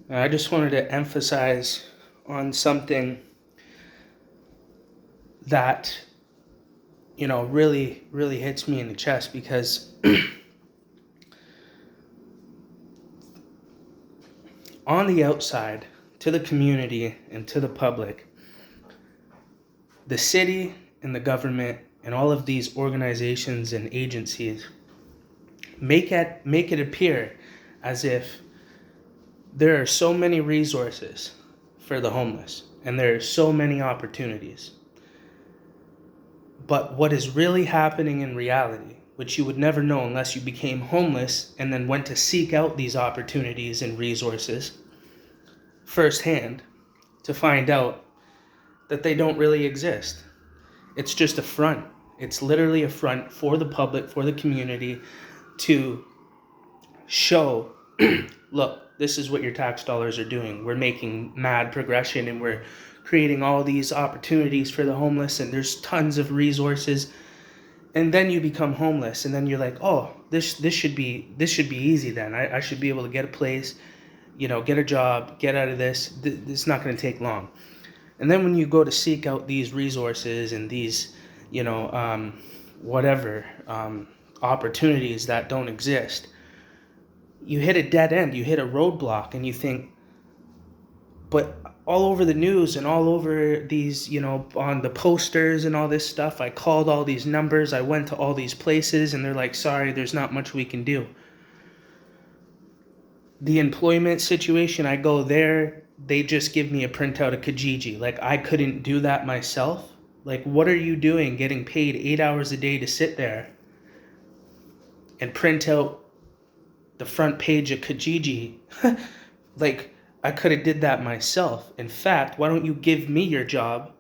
I just wanted to emphasize on something that, really hits me in the chest because on the outside, to the community and to the public, the city and the government and all of these organizations and agencies make it appear as if there are so many resources for the homeless and there are so many opportunities. But what is really happening in reality, which you would never know unless you became homeless and then went to seek out these opportunities and resources firsthand, to find out that they don't really exist. It's just a front. It's literally a front for the public, for the community, to show, look, this is what your tax dollars are doing. We're making mad progression and we're creating all these opportunities for the homeless and there's tons of resources. And then you become homeless and then you're like, oh, this should be easy then. I should be able to get a place, get a job, get out of this. It's not going to take long. And then when you go to seek out these resources and these, opportunities that don't exist, you hit a dead end, you hit a roadblock, and you think, but all over the news and all over these, on the posters and all this stuff, I called all these numbers, I went to all these places, and they're like, sorry, there's not much we can do. The employment situation, I go there, they just give me a printout of Kijiji. Like, I couldn't do that myself. Like, what are you doing getting paid 8 hours a day to sit there and print out the front page of Kijiji? Like, I could have did that myself. In fact, why don't you give me your job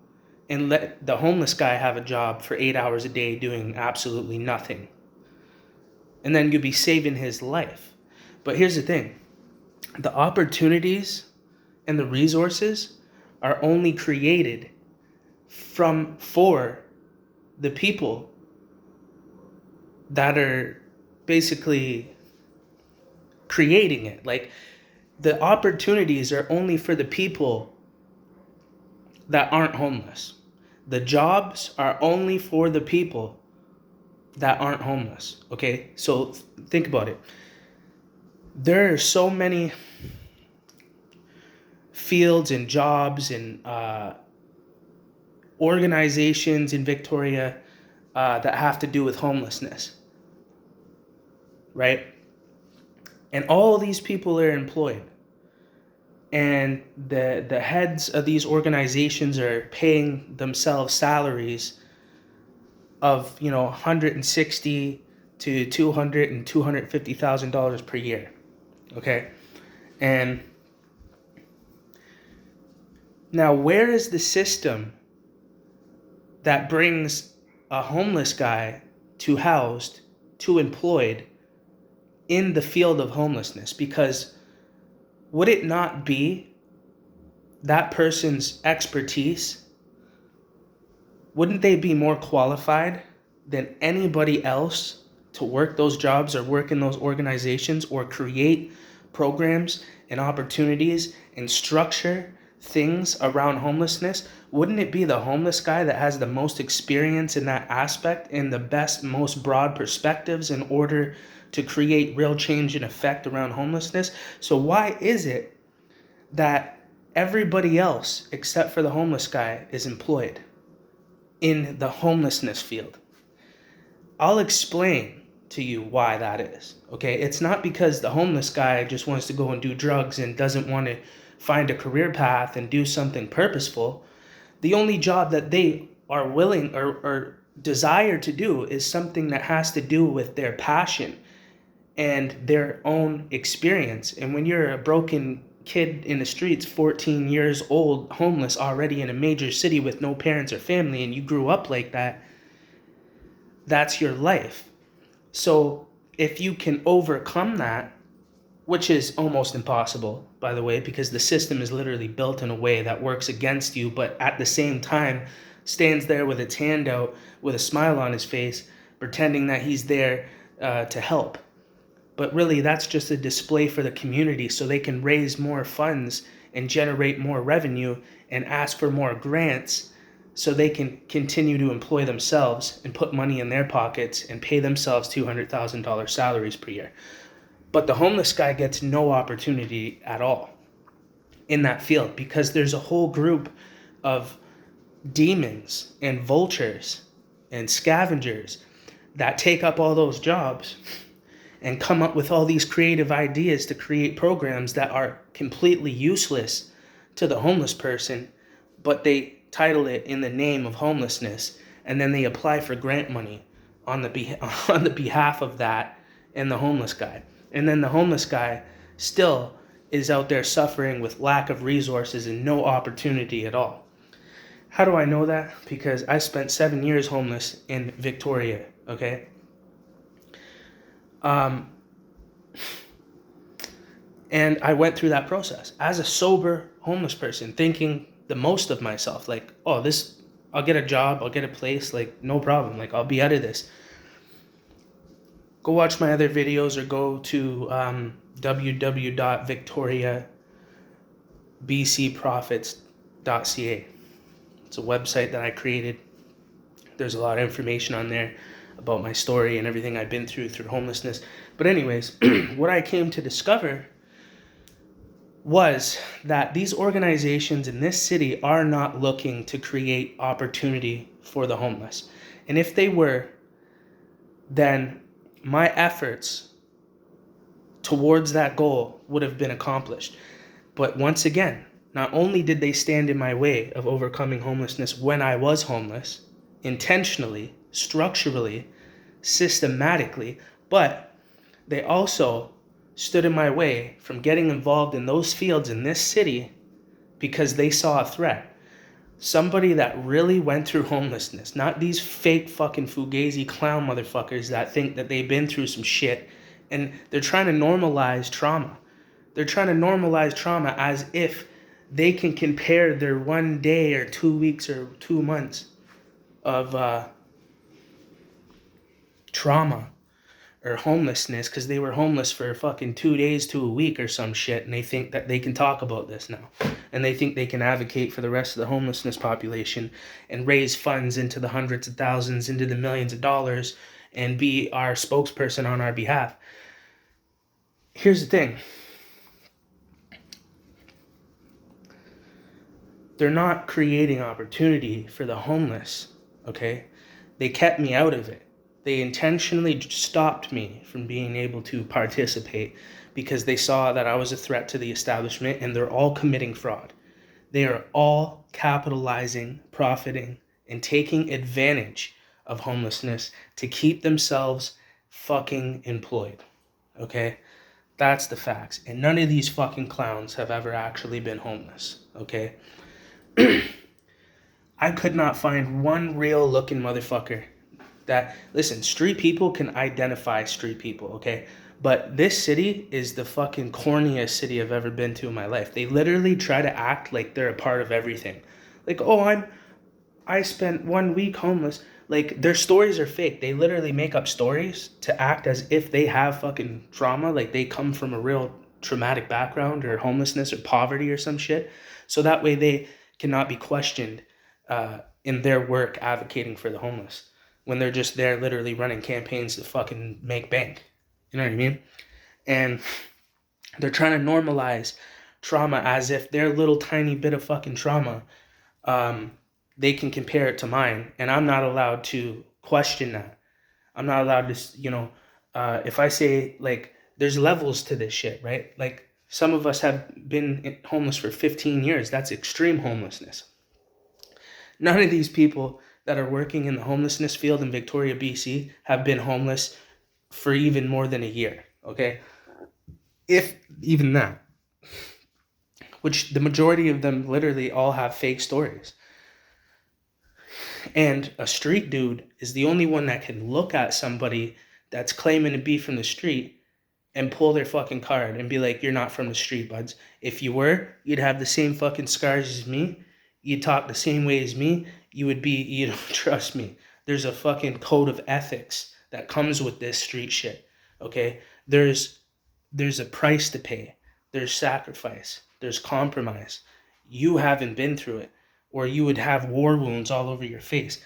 and let the homeless guy have a job for 8 hours a day doing absolutely nothing? And then you'd be saving his life. But here's the thing. The opportunities and the resources are only created for the people that are basically creating it. Like, the opportunities are only for the people that aren't homeless. The jobs are only for the people that aren't homeless. Okay? So think about it. There are so many fields and jobs and organizations in Victoria that have to do with homelessness, right? And all these people are employed. And the heads of these organizations are paying themselves salaries of, $160 to $200 and $250,000 per year. Okay? And now, where is the system that brings a homeless guy to housed to employed in the field of homelessness? Because would it not be that person's expertise? Wouldn't they be more qualified than anybody else to work those jobs or work in those organizations or create programs and opportunities and structure things around homelessness? Wouldn't it be the homeless guy that has the most experience in that aspect and the best, most broad perspectives in order to create real change and effect around homelessness? So why is it that everybody else except for the homeless guy is employed in the homelessness field? I'll explain to you why that is, okay? It's not because the homeless guy just wants to go and do drugs and doesn't want to find a career path and do something purposeful. The only job that they are willing or desire to do is something that has to do with their passion and their own experience. And when you're a broken kid in the streets, 14 years old, homeless, already in a major city with no parents or family, and you grew up like that, that's your life. So if you can overcome that, which is almost impossible, by the way, because the system is literally built in a way that works against you, but at the same time stands there with its hand out with a smile on his face, pretending that he's there to help. But really, that's just a display for the community so they can raise more funds and generate more revenue and ask for more grants so they can continue to employ themselves and put money in their pockets and pay themselves $200,000 salaries per year. But the homeless guy gets no opportunity at all in that field because there's a whole group of demons and vultures and scavengers that take up all those jobs and come up with all these creative ideas to create programs that are completely useless to the homeless person, but they title it in the name of homelessness, and then they apply for grant money on the behalf of that and the homeless guy. And then the homeless guy still is out there suffering with lack of resources and no opportunity at all. How do I know that? Because I spent 7 years homeless in Victoria, okay? And I went through that process as a sober homeless person, thinking the most of myself, like, oh, I'll get a job, I'll get a place, like, no problem, like, I'll be out of this. Go watch my other videos or go to www.victoriabcprofits.ca. It's a website that I created. There's a lot of information on there about my story and everything I've been through homelessness. But anyways, what I came to discover was that these organizations in this city are not looking to create opportunity for the homeless. And if they were, then my efforts towards that goal would have been accomplished. But once again, not only did they stand in my way of overcoming homelessness when I was homeless, intentionally, structurally, systematically, but they also stood in my way from getting involved in those fields in this city because they saw a threat. Somebody that really went through homelessness, not these fake fucking fugazi clown motherfuckers that think that they've been through some shit and they're trying to normalize trauma. They're trying to normalize trauma as if they can compare their 1 day or 2 weeks or 2 months of trauma or homelessness because they were homeless for fucking 2 days to a week or some shit, and they think that they can talk about this now. And they think they can advocate for the rest of the homelessness population and raise funds into the hundreds of thousands, into the millions of dollars, and be our spokesperson on our behalf. Here's the thing. They're not creating opportunity for the homeless, okay? They kept me out of it. They intentionally stopped me from being able to participate because they saw that I was a threat to the establishment, and they're all committing fraud. They are all capitalizing, profiting, and taking advantage of homelessness to keep themselves fucking employed, okay? That's the facts. And none of these fucking clowns have ever actually been homeless, okay? I could not find one real looking motherfucker that, listen, street people can identify street people, okay? But this city is the fucking corniest city I've ever been to in my life. They literally try to act like they're a part of everything. Like, oh, I spent 1 week homeless. Like, their stories are fake. They literally make up stories to act as if they have fucking trauma, like they come from a real traumatic background or homelessness or poverty or some shit. So that way they cannot be questioned in their work advocating for the homeless when they're just there literally running campaigns to fucking make bank. You know what I mean? And they're trying to normalize trauma as if their little tiny bit of fucking trauma, they can compare it to mine. And I'm not allowed to question that. I'm not allowed to, if I say, like, there's levels to this shit, right? Like, some of us have been homeless for 15 years. That's extreme homelessness. None of these people that are working in the homelessness field in Victoria, BC, have been homeless for even more than a year, okay? If even that. Which the majority of them literally all have fake stories. And a street dude is the only one that can look at somebody that's claiming to be from the street and pull their fucking card and be like, you're not from the street, buds. If you were, you'd have the same fucking scars as me. You'd talk the same way as me. You don't trust me. There's a fucking code of ethics that comes with this street shit, okay? There's a price to pay. There's sacrifice. There's compromise. You haven't been through it, or you would have war wounds all over your face.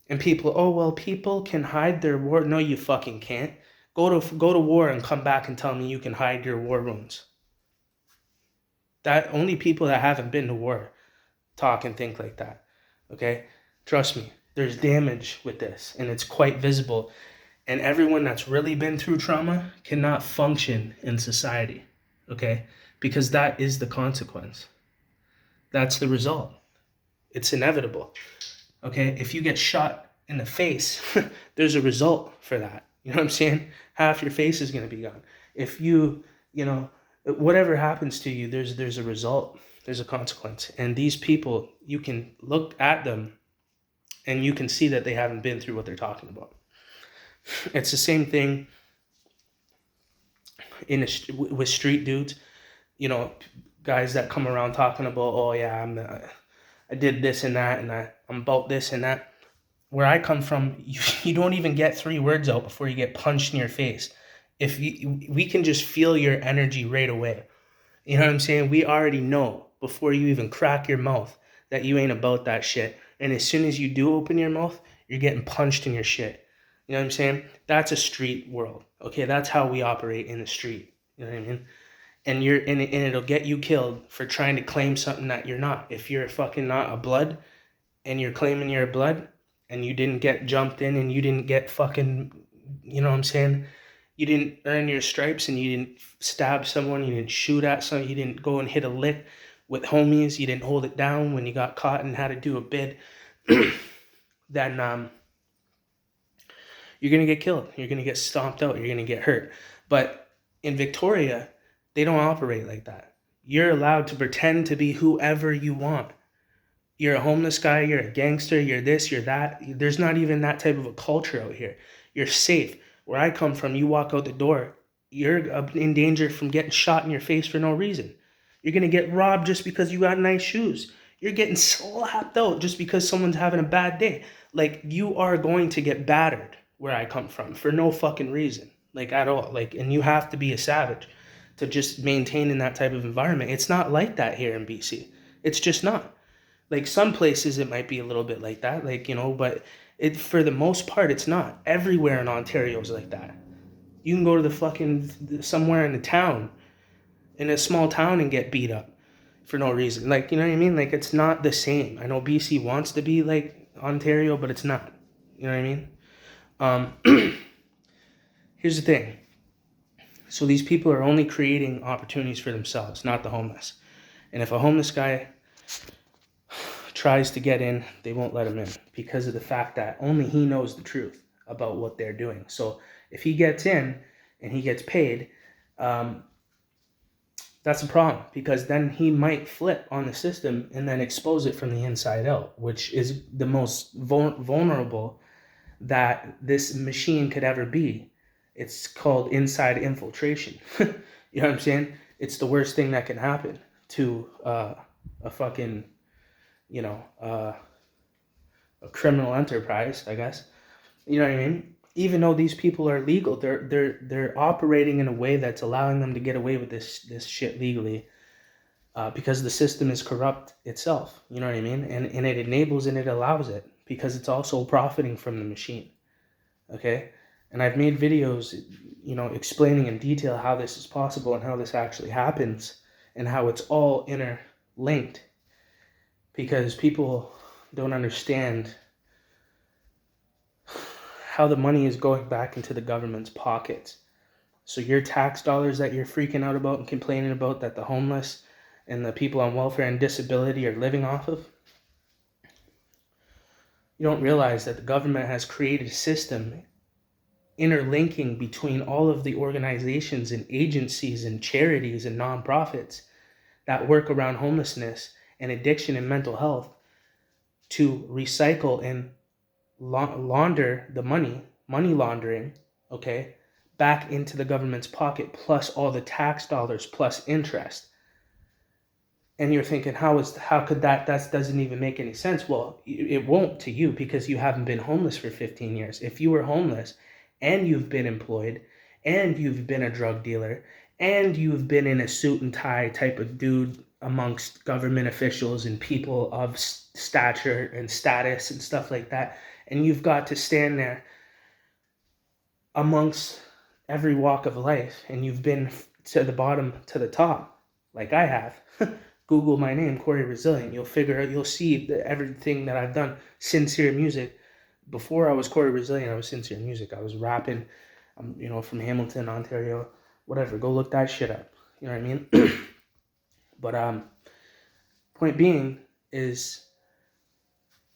And people, oh well, people can hide their war. No, you fucking can't. Go to war and come back and tell me you can hide your war wounds. That only people that haven't been to war talk and think like that. Okay? Trust me. There's damage with this, and it's quite visible. And everyone that's really been through trauma cannot function in society. Okay? Because that is the consequence. That's the result. It's inevitable. Okay? If you get shot in the face, there's a result for that. You know what I'm saying? Half your face is going to be gone. If you know, whatever happens to you, there's a result. There's a consequence. And these people, you can look at them and you can see that they haven't been through what they're talking about. It's the same thing with street dudes. You know, guys that come around talking about, oh yeah, I did this and that, and I'm about this and that. Where I come from, you don't even get 3 words out before you get punched in your face. We can just feel your energy right away. You know what I'm saying? We already know before you even crack your mouth that you ain't about that shit. And as soon as you do open your mouth, you're getting punched in your shit. You know what I'm saying? That's a street world. Okay, that's how we operate in the street. You know what I mean? And it'll get you killed for trying to claim something that you're not. If you're fucking not a blood and you're claiming you're a blood and you didn't get jumped in and you didn't get fucking, you know what I'm saying? You didn't earn your stripes and you didn't stab someone, you didn't shoot at someone, you didn't go and hit a lick with homies, you didn't hold it down when you got caught and had to do a bid, then you're going to get killed. You're going to get stomped out. You're going to get hurt. But in Victoria, they don't operate like that. You're allowed to pretend to be whoever you want. You're a homeless guy, you're a gangster, you're this, you're that. There's not even that type of a culture out here. You're safe. Where I come from, you walk out the door, you're in danger from getting shot in your face for no reason. You're going to get robbed just because you got nice shoes. You're getting slapped out just because someone's having a bad day. Like, you are going to get battered where I come from for no fucking reason, like at all. Like, and you have to be a savage to just maintain in that type of environment. It's not like that here in BC. It's just not. Like, some places it might be a little bit like that, like, you know, but for the most part, it's not. Everywhere in Ontario is like that. You can go to the fucking somewhere in the town, in a small town, and get beat up for no reason. Like, you know what I mean? Like, it's not the same. I know BC wants to be like Ontario, but it's not. You know what I mean? Here's the thing. So these people are only creating opportunities for themselves, not the homeless. And if a homeless guy tries to get in, they won't let him in because of the fact that only he knows the truth about what they're doing. So if he gets in and he gets paid, that's a problem, because then he might flip on the system and then expose it from the inside out, which is the most vulnerable that this machine could ever be. It's called inside infiltration. You know what I'm saying? It's the worst thing that can happen to a fucking, you know, a criminal enterprise, I guess. You know what I mean? Even though these people are legal, they're operating in a way that's allowing them to get away with this shit legally, because the system is corrupt itself. You know what I mean? And it enables and it allows it because it's also profiting from the machine. Okay? And I've made videos, you know, explaining in detail how this is possible and how this actually happens and how it's all interlinked, because people don't understand how the money is going back into the government's pockets. So your tax dollars that you're freaking out about and complaining about that the homeless and the people on welfare and disability are living off of, you don't realize that the government has created a system interlinking between all of the organizations and agencies and charities and nonprofits that work around homelessness and addiction and mental health to recycle and launder the money laundering, okay, back into the government's pocket, plus all the tax dollars plus interest. And you're thinking, how could that doesn't even make any sense? Well, it won't to you because you haven't been homeless for 15 years. If you were homeless and you've been employed and you've been a drug dealer, and you've been in a suit and tie type of dude amongst government officials and people of stature and status and stuff like that, and you've got to stand there amongst every walk of life, and you've been to the bottom to the top, like I have. Google my name, Corey Resilient. You'll figure out, you'll see everything that I've done. Sincere Music. Before I was Corey Resilient, I was Sincere Music. I was rapping, from Hamilton, Ontario, whatever. Go look that shit up. You know what I mean? But point being is,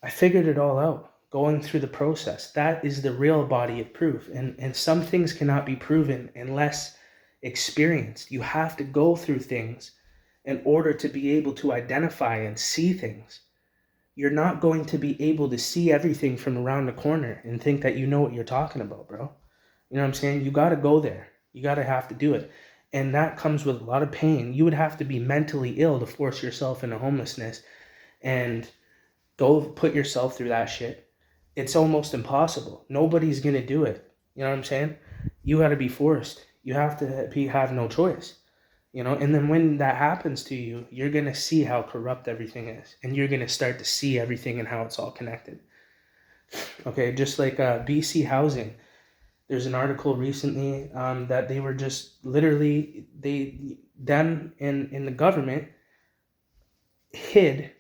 I figured it all out. Going through the process, that is the real body of proof, and some things cannot be proven unless experienced. You have to go through things in order to be able to identify and see things. You're not going to be able to see everything from around the corner and think that you know what you're talking about, bro. You know what I'm saying? You got to go there. You got to have to do it, and that comes with a lot of pain. You would have to be mentally ill to force yourself into homelessness and go put yourself through that shit. It's almost impossible. Nobody's going to do it. You know what I'm saying? You got to be forced. You have to have no choice. And then when that happens to you, you're going to see how corrupt everything is. And you're going to start to see everything and how it's all connected. Okay, just like BC Housing. There's an article recently that they were just literally, them in the government hid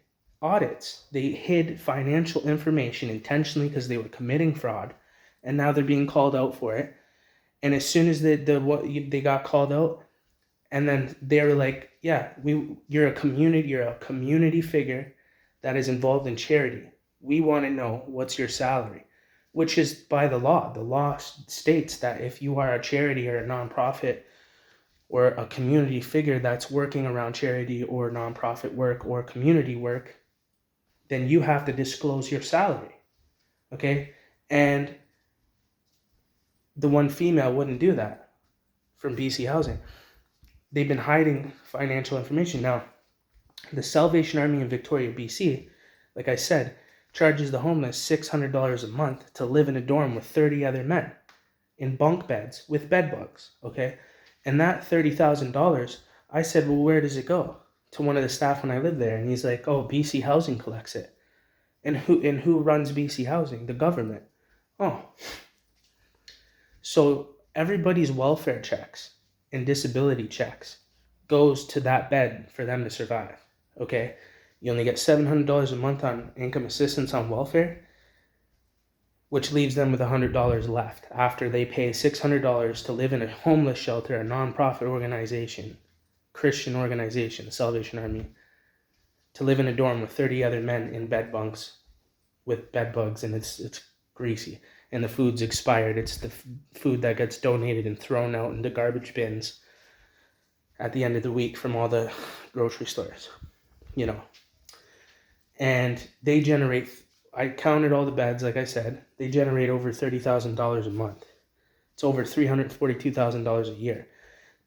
audits. They hid financial information intentionally because they were committing fraud, and now they're being called out for it. And as soon as they got called out, and then they were like, "Yeah, you're a community figure that is involved in charity. We want to know what's your salary," which is by the law. The law states that if you are a charity or a nonprofit or a community figure that's working around charity or nonprofit work or community work, then you have to disclose your salary, okay? And the one female wouldn't do that from BC Housing. They've been hiding financial information. Now, the Salvation Army in Victoria, BC, like I said, charges the homeless $600 a month to live in a dorm with 30 other men in bunk beds with bed bugs, okay? And that $30,000, I said, well, where does it go? To one of the staff when I lived there, and he's like, oh, BC Housing collects it. And who runs BC Housing? The government. Oh. So everybody's welfare checks and disability checks goes to that bed for them to survive, okay? You only get $700 a month on income assistance on welfare, which leaves them with $100 left after they pay $600 to live in a homeless shelter, a nonprofit organization, Christian organization, Salvation Army, to live in a dorm with 30 other men in bed bunks with bed bugs, and it's greasy, and the food's expired. It's the food that gets donated and thrown out into garbage bins at the end of the week from all the grocery stores, And they generate, I counted all the beds, like I said, they generate over $30,000 a month. It's over $342,000 a year.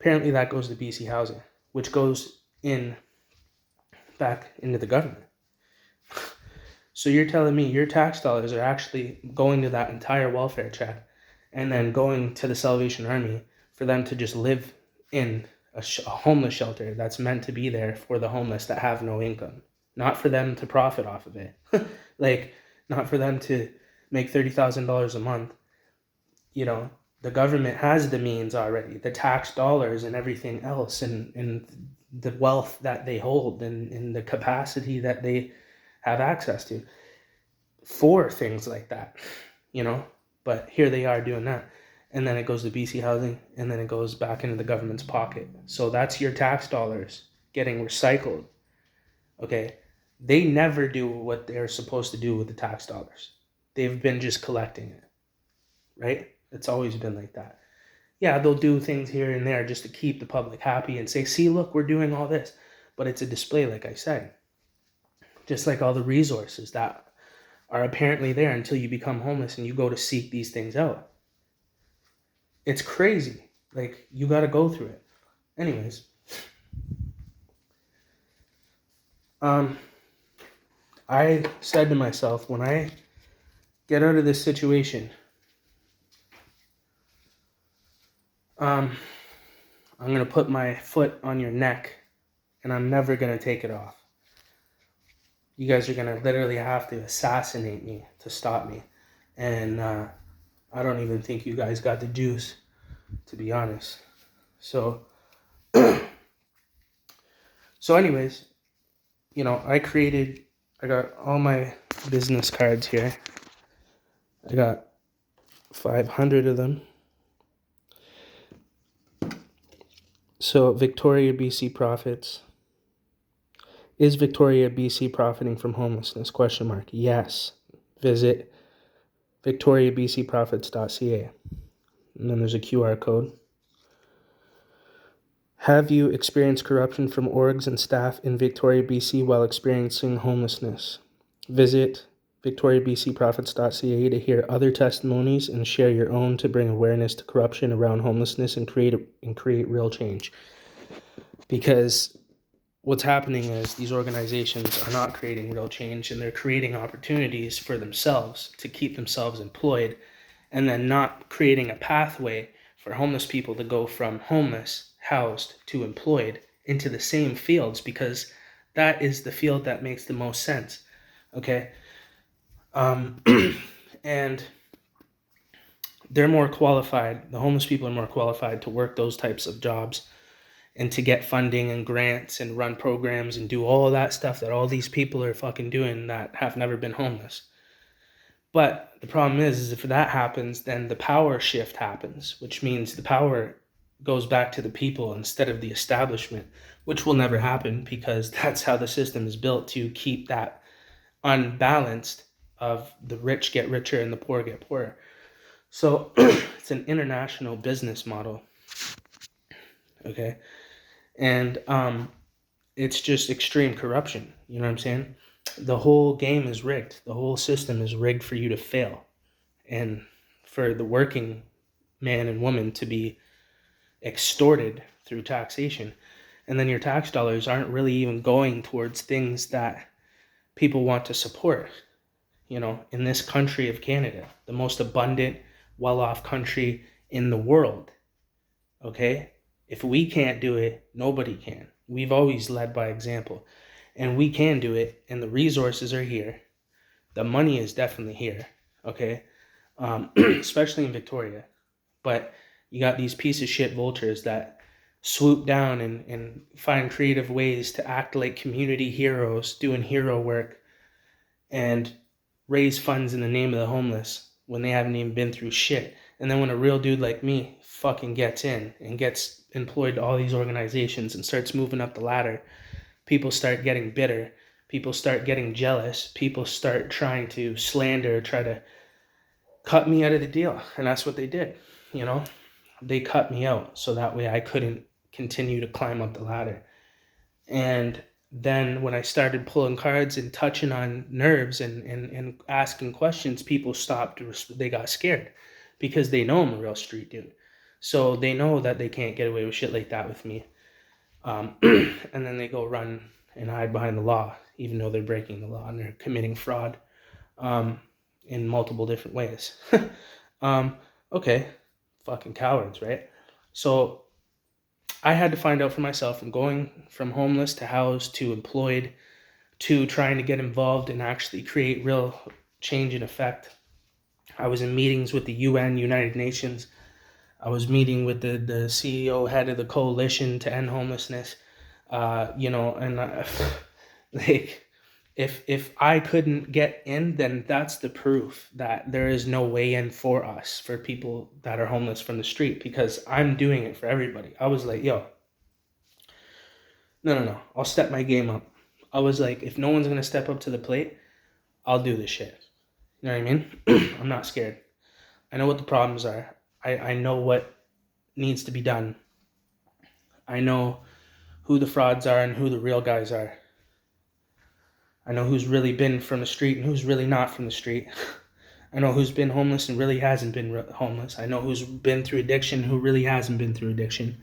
Apparently that goes to BC Housing, which goes back into the government. So you're telling me your tax dollars are actually going to that entire welfare check and then going to the Salvation Army for them to just live in a homeless shelter that's meant to be there for the homeless that have no income. Not for them to profit off of it. Not for them to make $30,000 a month. The government has the means already, the tax dollars and everything else, and the wealth that they hold and the capacity that they have access to for things like that, but here they are doing that. And then it goes to BC Housing, and then it goes back into the government's pocket. So that's your tax dollars getting recycled, okay? They never do what they're supposed to do with the tax dollars. They've been just collecting it, right? It's always been like that. Yeah, they'll do things here and there just to keep the public happy and say, see, look, we're doing all this. But it's a display, like I said. Just like all the resources that are apparently there until you become homeless and you go to seek these things out. It's crazy. Like, you got to go through it. Anyways. I said to myself, when I get out of this situation, I'm going to put my foot on your neck, and I'm never going to take it off. You guys are going to literally have to assassinate me to stop me. And I don't even think you guys got the juice, to be honest. So anyways, I got all my business cards here. I got 500 of them. So Victoria, BC profits. Is Victoria, BC profiting from homelessness? ? Yes. Visit victoriabcprofits.ca. And then there's a QR code. Have you experienced corruption from orgs and staff in Victoria, BC while experiencing homelessness? Visit victoriabcprofits.ca to hear other testimonies and share your own to bring awareness to corruption around homelessness and create real change. Because what's happening is these organizations are not creating real change, and they're creating opportunities for themselves to keep themselves employed, and then not creating a pathway for homeless people to go from homeless, housed, to employed into the same fields, because that is the field that makes the most sense. Okay? And they're more qualified, the homeless people are more qualified to work those types of jobs and to get funding and grants and run programs and do all that stuff that all these people are fucking doing that have never been homeless. But the problem is if that happens, then the power shift happens, which means the power goes back to the people instead of the establishment, which will never happen because that's how the system is built, to keep that unbalanced of the rich get richer and the poor get poorer. So it's an international business model. Okay. And it's just extreme corruption. You know what I'm saying? The whole game is rigged. The whole system is rigged for you to fail and for the working man and woman to be extorted through taxation. And then your tax dollars aren't really even going towards things that people want to support. In this country of Canada, the most abundant, well-off country in the world. Okay? If we can't do it, nobody can. We've always led by example. And we can do it, and the resources are here. The money is definitely here, okay? Especially in Victoria. But you got these piece of shit vultures that swoop down and find creative ways to act like community heroes, doing hero work, and raise funds in the name of the homeless when they haven't even been through shit. And then when a real dude like me fucking gets in and gets employed to all these organizations and starts moving up the ladder, people start getting bitter. People start getting jealous. People start trying to slander, try to cut me out of the deal. And that's what they did. They cut me out so that way I couldn't continue to climb up the ladder. And then when I started pulling cards and touching on nerves and asking questions, people stopped. They got scared because they know I'm a real street dude. So they know that they can't get away with shit like that with me. And then they go run and hide behind the law, even though they're breaking the law and they're committing fraud in multiple different ways. Okay, fucking cowards, right? So I had to find out for myself. I'm going from homeless to housed to employed to trying to get involved and actually create real change and effect. I was in meetings with the UN, United Nations. I was meeting with the CEO, head of the coalition to end homelessness. Like, if I couldn't get in, then that's the proof that there is no way in for us, for people that are homeless from the street, because I'm doing it for everybody. I was like, yo, no, I'll step my game up. I was like, if no one's going to step up to the plate, I'll do this shit. You know what I mean? I'm not scared. I know what the problems are. I know what needs to be done. I know who the frauds are and who the real guys are. I know who's really been from the street and who's really not from the street. I know who's been homeless and really hasn't been homeless. I know who's been through addiction and who really hasn't been through addiction.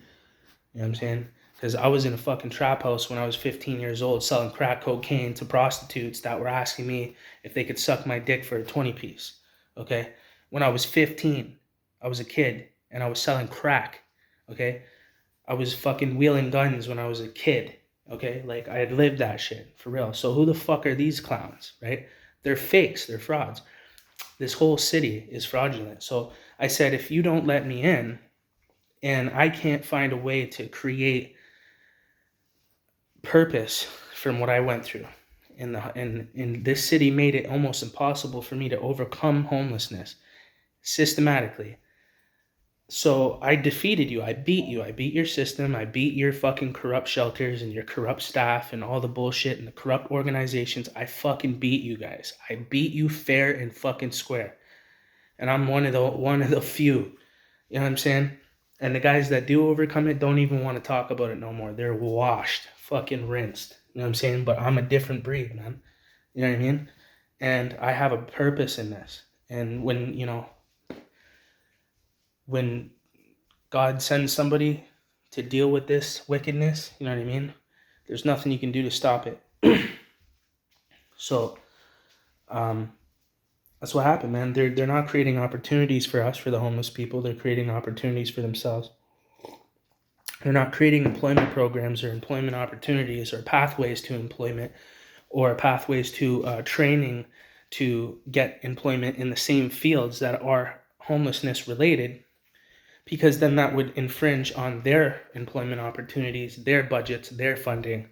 You know what I'm saying? Because I was in a fucking trap house when I was 15 years old selling crack cocaine to prostitutes that were asking me if they could suck my dick for a 20-piece. Okay? When I was 15, I was a kid and I was selling crack. okay? I was fucking wheeling guns when I was a kid, okay? Like, I had lived that shit, for real. So who the fuck are these clowns, right? They're fakes, they're frauds. This whole city is fraudulent. So I said, if you don't let me in, and I can't find a way to create purpose from what I went through, and this city made it almost impossible for me to overcome homelessness systematically. So I defeated you. I beat you. I beat your system. I beat your fucking corrupt shelters and your corrupt staff and all the bullshit and the corrupt organizations. I fucking beat you guys. I beat you fair and fucking square. And I'm one of the few. You know what I'm saying? And the guys that do overcome it don't even want to talk about it no more. They're washed, fucking rinsed. You know what I'm saying? But I'm a different breed, man. You know what I mean? And I have a purpose in this. And when God sends somebody to deal with this wickedness, you know what I mean? There's nothing you can do to stop it. So, that's what happened, man. They're not creating opportunities for us, for the homeless people. They're creating opportunities for themselves. They're not creating employment programs or employment opportunities or pathways to employment or pathways to training to get employment in the same fields that are homelessness related, because then that would infringe on their employment opportunities, their budgets, their funding,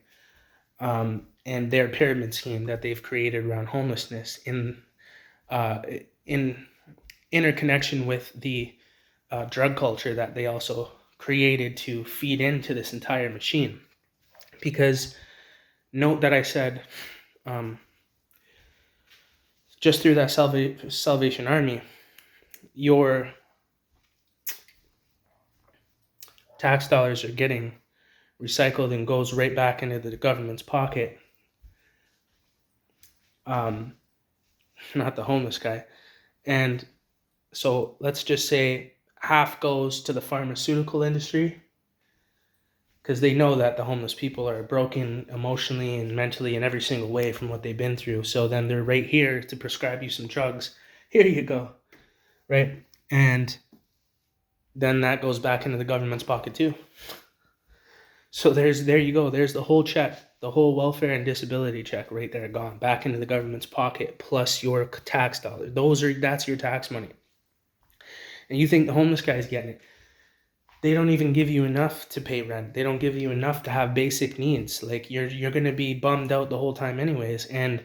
and their pyramid scheme that they've created around homelessness in interconnection with the drug culture that they also created to feed into this entire machine. Because note that I said, just through that Salvation Army, your tax dollars are getting recycled and goes right back into the government's pocket. Not the homeless guy. And so let's just say half goes to the pharmaceutical industry, because they know that the homeless people are broken emotionally and mentally in every single way from what they've been through. So then they're right here to prescribe you some drugs. Here you go, right? And then that goes back into the government's pocket too. So there you go. There's the whole check, the whole welfare and disability check right there, gone back into the government's pocket, plus your tax dollars. That's your tax money. And you think the homeless guy is getting it? They don't even give you enough to pay rent. They don't give you enough to have basic needs. Like, you're gonna be bummed out the whole time anyways. And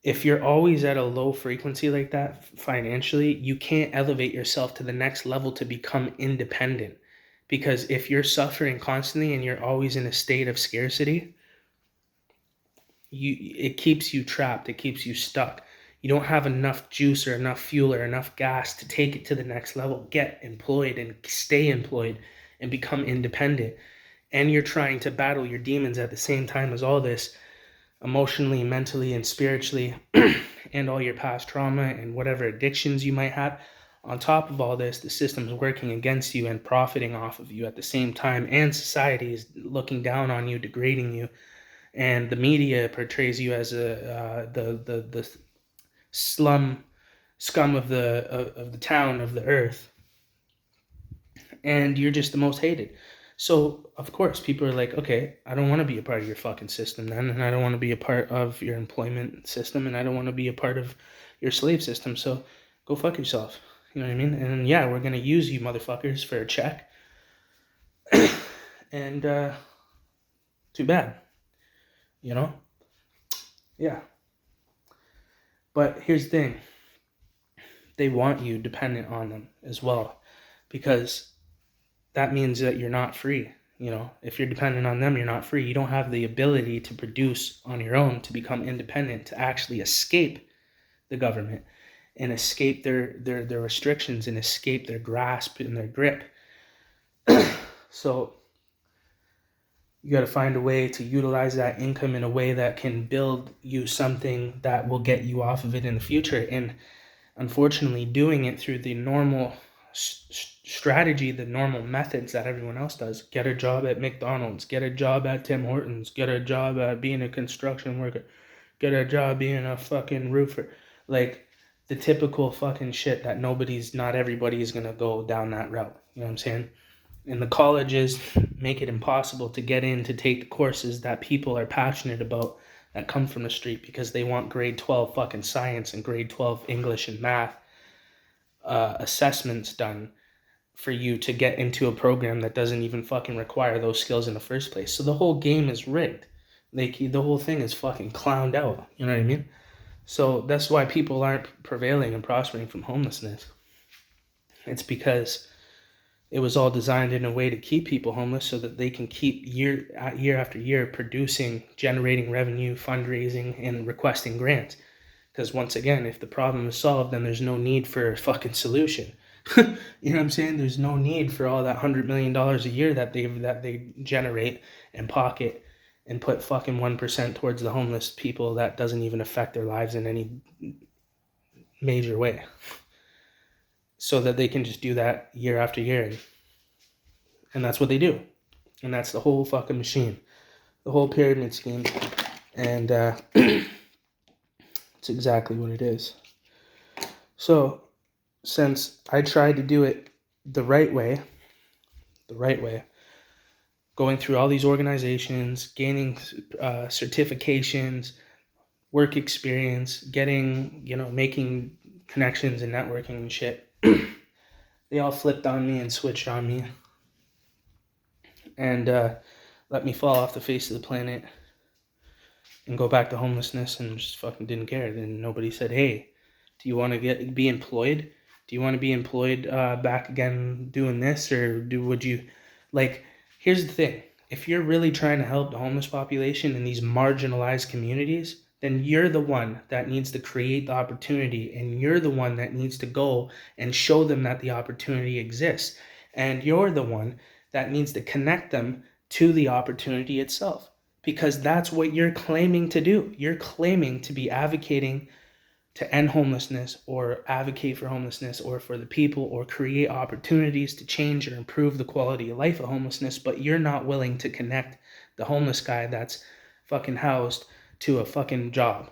if you're always at a low frequency like that financially, you can't elevate yourself to the next level to become independent. Because if you're suffering constantly and you're always in a state of scarcity, it keeps you trapped. It keeps you stuck. You don't have enough juice or enough fuel or enough gas to take it to the next level. Get employed and stay employed and become independent. And you're trying to battle your demons at the same time as all this, emotionally, mentally, and spiritually, and all your past trauma and whatever addictions you might have. On top of all this, the system is working against you and profiting off of you at the same time, and society is looking down on you, degrading you, and the media portrays you as the scum of the town, of the earth, and you're just the most hated. So of course people are like, okay, I don't want to be a part of your fucking system then, and I don't want to be a part of your employment system, and I don't want to be a part of your slave system, so go fuck yourself. You know what I mean? And yeah, we're gonna use you motherfuckers for a check. And too bad. You know? Yeah. But here's the thing. They want you dependent on them as well, because that means that you're not free. You know, if you're dependent on them, you're not free. You don't have the ability to produce on your own, to become independent, to actually escape the government and escape their restrictions and escape their grasp and their grip. So you got to find a way to utilize that income in a way that can build you something that will get you off of it in the future. And unfortunately, doing it through the normal strategy, the normal methods that everyone else does. Get a job at McDonald's, get a job at Tim Hortons, get a job at being a construction worker, get a job being a fucking roofer. Like, the typical fucking shit that not everybody is going to go down that route. You know what I'm saying? And the colleges make it impossible to get in to take the courses that people are passionate about that come from the street because they want grade 12 fucking science and grade 12 English and math assessments done for you to get into a program that doesn't even fucking require those skills in the first place. So the whole game is rigged. The whole thing is fucking clowned out. You know what I mean? So that's why people aren't prevailing and prospering from homelessness. It's because it was all designed in a way to keep people homeless so that they can keep year after year producing, generating revenue, fundraising, and requesting grants. Because once again, if the problem is solved, then there's no need for a fucking solution. You know what I'm saying? There's no need for all that $100 million a year that they generate and pocket and put fucking 1% towards the homeless people that doesn't even affect their lives in any major way. So that they can just do that year after year. And that's what they do. And that's the whole fucking machine. The whole pyramid scheme. And it's exactly what it is. So, since I tried to do it the right way, going through all these organizations, gaining certifications, work experience, getting, making connections and networking and shit, they all flipped on me and switched on me and let me fall off the face of the planet and go back to homelessness and just fucking didn't care. Then nobody said, hey, do you want to be employed? Do you want to be employed back again doing this? Or would you, here's the thing. If you're really trying to help the homeless population in these marginalized communities, then you're the one that needs to create the opportunity, and you're the one that needs to go and show them that the opportunity exists. And you're the one that needs to connect them to the opportunity itself, because that's what you're claiming to do. You're claiming to be advocating to end homelessness or advocate for homelessness or for the people or create opportunities to change or improve the quality of life of homelessness, but you're not willing to connect the homeless guy that's fucking housed to a fucking job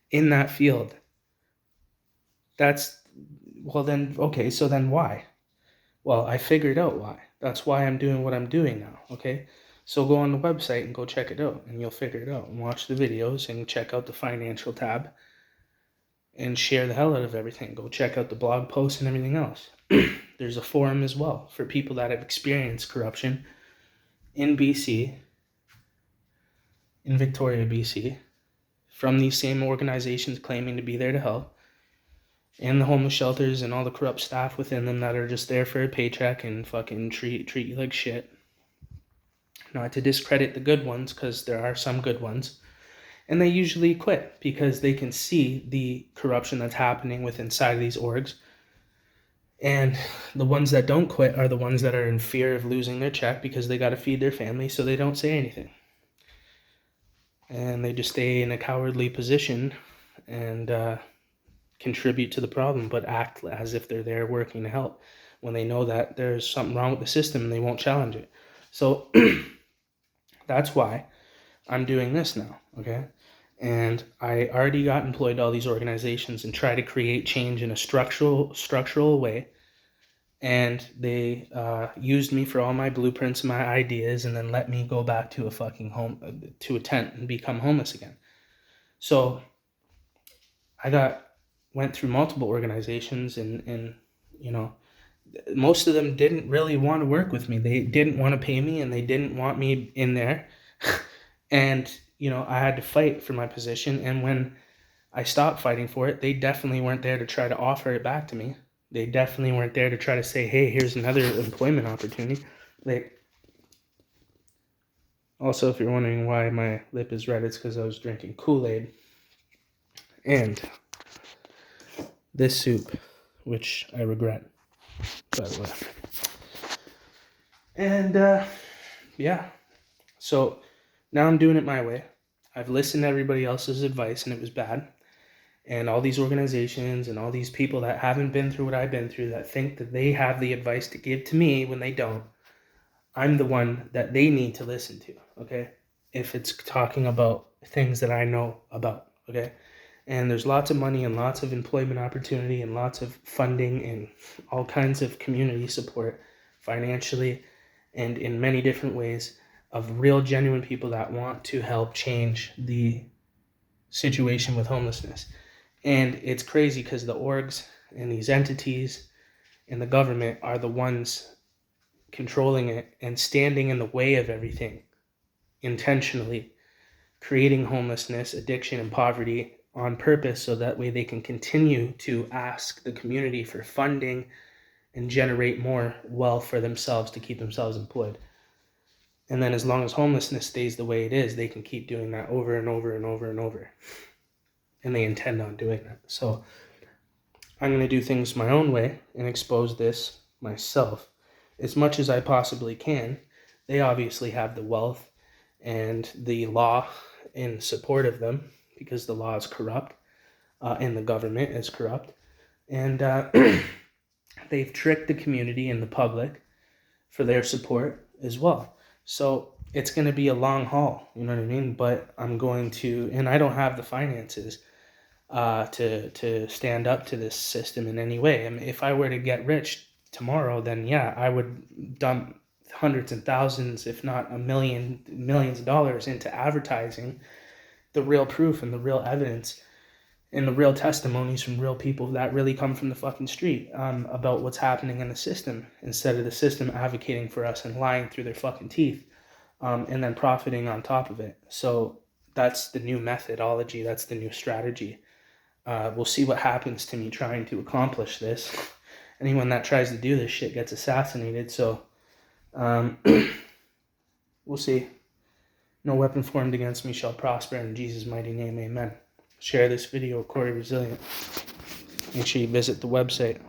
in that field. Okay, so then why? Well, I figured out why. That's why I'm doing what I'm doing now, okay? So go on the website and go check it out, and you'll figure it out. And watch the videos and check out the financial tab and share the hell out of everything. Go check out the blog posts and everything else. There's a forum as well for people that have experienced corruption in BC, in Victoria, BC, from these same organizations claiming to be there to help, and the homeless shelters and all the corrupt staff within them that are just there for a paycheck and fucking treat you like shit. Not to discredit the good ones, because there are some good ones. And they usually quit because they can see the corruption that's happening within inside of these orgs. And the ones that don't quit are the ones that are in fear of losing their check because they got to feed their family, so they don't say anything. And they just stay in a cowardly position and contribute to the problem, but act as if they're there working to help when they know that there's something wrong with the system and they won't challenge it. So that's why I'm doing this now, okay? And I already got employed to all these organizations and try to create change in a structural way. And they used me for all my blueprints and my ideas, and then let me go back to a fucking to a tent and become homeless again. So I went through multiple organizations, and most of them didn't really want to work with me. They didn't want to pay me, and they didn't want me in there. And I had to fight for my position, and when I stopped fighting for it, they definitely weren't there to try to offer it back to me. They definitely weren't there to try to say, hey, here's another employment opportunity. Also, if you're wondering why my lip is red, it's because I was drinking Kool-Aid and this soup, which I regret, by the way. And yeah, so now I'm doing it my way. I've listened to everybody else's advice, and it was bad. And all these organizations and all these people that haven't been through what I've been through, that think that they have the advice to give to me when they don't, I'm the one that they need to listen to, okay? If it's talking about things that I know about, okay? And there's lots of money and lots of employment opportunity and lots of funding and all kinds of community support financially, and in many different ways, of real, genuine people that want to help change the situation with homelessness. And it's crazy because the orgs and these entities and the government are the ones controlling it and standing in the way of everything intentionally, creating homelessness, addiction, and poverty on purpose so that way they can continue to ask the community for funding and generate more wealth for themselves to keep themselves employed. And then as long as homelessness stays the way it is, they can keep doing that over and over and over and over. And they intend on doing that. So I'm going to do things my own way and expose this myself as much as I possibly can. They obviously have the wealth and the law in support of them because the law is corrupt and the government is corrupt. And they've tricked the community and the public for their support as well. So it's going to be a long haul, you know what I mean? But I'm going to, and I don't have the finances to stand up to this system in any way. I mean, if I were to get rich tomorrow, then yeah, I would dump hundreds and thousands, if not millions of dollars into advertising the real proof and the real evidence and the real testimonies from real people that really come from the fucking street about what's happening in the system, instead of the system advocating for us and lying through their fucking teeth and then profiting on top of it. So that's the new methodology. That's the new strategy. We'll see what happens to me trying to accomplish this. Anyone that tries to do this shit gets assassinated. So we'll see. No weapon formed against me shall prosper. In Jesus' mighty name, amen. Share this video, Corey Resilient. Make sure you visit the website.